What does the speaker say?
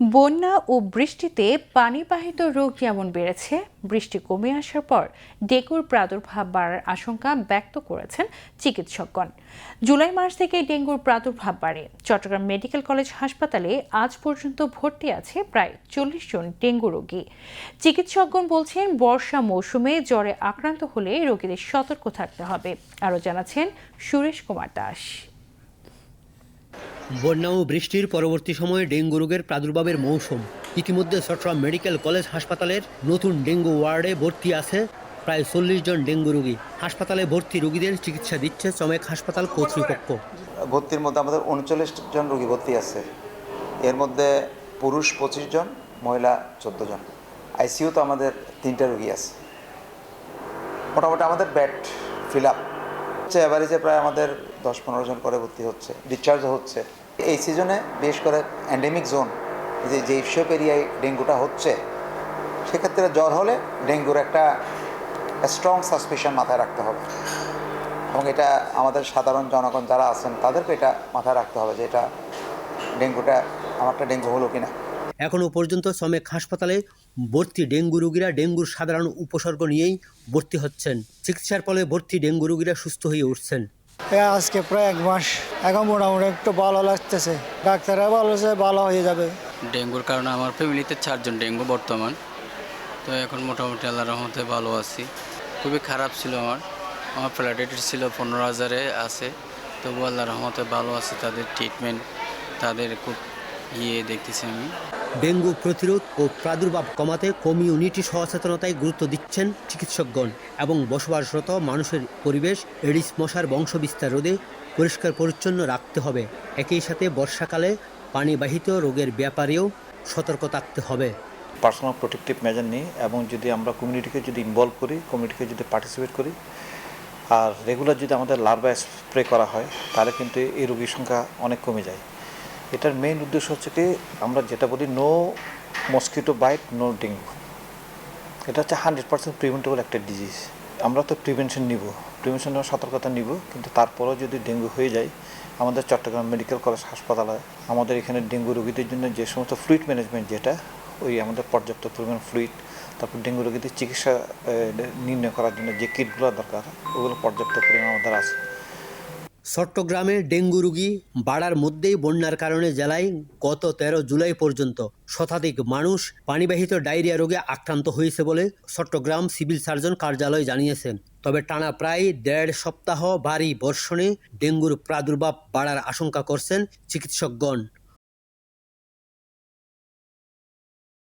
বন্যা ও বৃষ্টিতে পানিবাহিত রোগ যেমন বেড়েছে, বৃষ্টি কমে আসার পর ডেঙ্গুর প্রাদুর্ভাব বাড়ার আশঙ্কা ব্যক্ত করেছেন চিকিৎসকগণ। জুলাই মাস থেকে ডেঙ্গুর প্রাদুর্ভাব বাড়ে। চট্টগ্রাম মেডিকেল কলেজ হাসপাতালে আজ পর্যন্ত ভর্তি আছে প্রায় 40 জন ডেঙ্গু রোগী। চিকিৎসকগণ বলছেন, বর্ষা মৌসুমে জ্বরে আক্রান্ত হলে রোগীদের সতর্ক থাকতে হবে। আরও জানাচ্ছেন সুরেশ কুমার দাস। বন্যা ও বৃষ্টির পরবর্তী সময়ে ডেঙ্গু রোগের প্রাদুর্ভাবের মৌসুম। ইতিমধ্যে চট্টগ্রাম মেডিকেল কলেজ হাসপাতালের নতুন ডেঙ্গু ওয়ার্ডে ভর্তি আছে প্রায় 40 জন ডেঙ্গু রোগী। হাসপাতালে ভর্তি রোগীদের চিকিৎসা দিচ্ছে চমেক হাসপাতাল কর্তৃপক্ষ। ভর্তির মধ্যে আমাদের 39 জন রোগী ভর্তি আছে। এর মধ্যে পুরুষ 25 জন, মহিলা 14 জন। আইসিইউতে আমাদের 3টা রোগী আছে। মোটামুটি আমাদের বেড ফিল আপ হচ্ছে, এভারেজে প্রায় আমাদের 10-15 জন করে ভর্তি হচ্ছে, ডিসচার্জও হচ্ছে। এই সিজনে বিশেষ করে এন্ডেমিক জোন, যে সব এরিয়ায় ডেঙ্গুটা হচ্ছে, সেক্ষেত্রে জ্বর হলে ডেঙ্গুর একটা স্ট্রং সাসপিশন মাথায় রাখতে হবে, এবং এটা আমাদের সাধারণ জনগণ যারা আছেন তাদেরকে এটা মাথায় রাখতে হবে যে এটা আমারটা ডেঙ্গু হলো কিনা। এখনও পর্যন্ত চমেক হাসপাতালে ভর্তি ডেঙ্গু রোগীরা ডেঙ্গুর সাধারণ উপসর্গ নিয়েই ভর্তি হচ্ছেন। চিকিৎসার ফলে ভর্তি ডেঙ্গু রোগীরা সুস্থ হয়ে উঠছেন। আজকে প্রায় 1 মাস, এখন মোটামুটি একটু ভালো লাগতেছে। ডাক্তাররা বলেছে ভালো হয়ে যাবে। ডেঙ্গুর কারণে আমার ফ্যামিলিতে 4 জন ডেঙ্গু বর্তমান। তো এখন মোটামুটি আল্লাহর রহমতে ভালো আছি। খুবই খারাপ ছিল আমার প্লেটলেট ছিল 15,000-এ আছে, তবু আল্লাহর রহমতে ভালো আছে। তাদের ট্রিটমেন্ট, তাদের খুব দেখতেছি আমি। ডেঙ্গু প্রতিরোধ ও প্রাদুর্ভাব কমাতে কমিউনিটি সচেতনতায় গুরুত্ব দিচ্ছেন চিকিৎসকগণ এবং বসবাসরত মানুষের পরিবেশ এডিস মশার বংশবিস্তার রোধে পরিষ্কার পরিচ্ছন্ন রাখতে হবে। একই সাথে বর্ষাকালে পানিবাহিত রোগের ব্যাপারেও সতর্ক থাকতে হবে। পার্সোনাল প্রোটেক্টিভ মেজার নিই, এবং যদি আমরা কমিউনিটিকে যদি ইনভলভ করি, কমিউনিটিকে যদি পার্টিসিপেট করি, আর রেগুলার যদি আমাদের লার্ভা স্প্রে করা হয়, তাহলে কিন্তু এই রোগীর সংখ্যা অনেক কমে যায়। এটার মেইন উদ্দেশ্য হচ্ছে কি, আমরা যেটা বলি no mosquito bite no dengue. এটা হচ্ছে 100% প্রিভেন্টেবল একটা ডিজিজ। আমরা তো প্রিভেনশন নেওয়ার সতর্কতা নিব, কিন্তু তারপরেও যদি ডেঙ্গু হয়ে যায়, আমাদের চট্টগ্রাম মেডিকেল কলেজ হাসপাতালে আমাদের এখানে ডেঙ্গু রোগীদের জন্য যে সমস্ত ফ্লুইড ম্যানেজমেন্ট, যেটা আমাদের পর্যাপ্ত পরিমাণ ফ্লুইড, তারপর ডেঙ্গু রোগীদের চিকিৎসা নির্ণয় করার জন্য যে কিটগুলো দরকার, ওগুলো পর্যাপ্ত পরিমাণ আমাদের আছে। চট্টগ্রামে ডেঙ্গু রোগী বাড়ার মধ্যেই বন্যার কারণে জেলায় গত 13 জুলাই পর্যন্ত শতাধিক মানুষ পানিবাহিত ডায়রিয়া রোগে আক্রান্ত হয়েছে বলে চট্টগ্রাম সিভিল সার্জন কার্যালয় জানিয়েছেন। তবে টানা প্রায় 1.5 সপ্তাহ ভারী বর্ষণে ডেঙ্গুর প্রাদুর্ভাব বাড়ার আশঙ্কা করছেন চিকিৎসকগণ।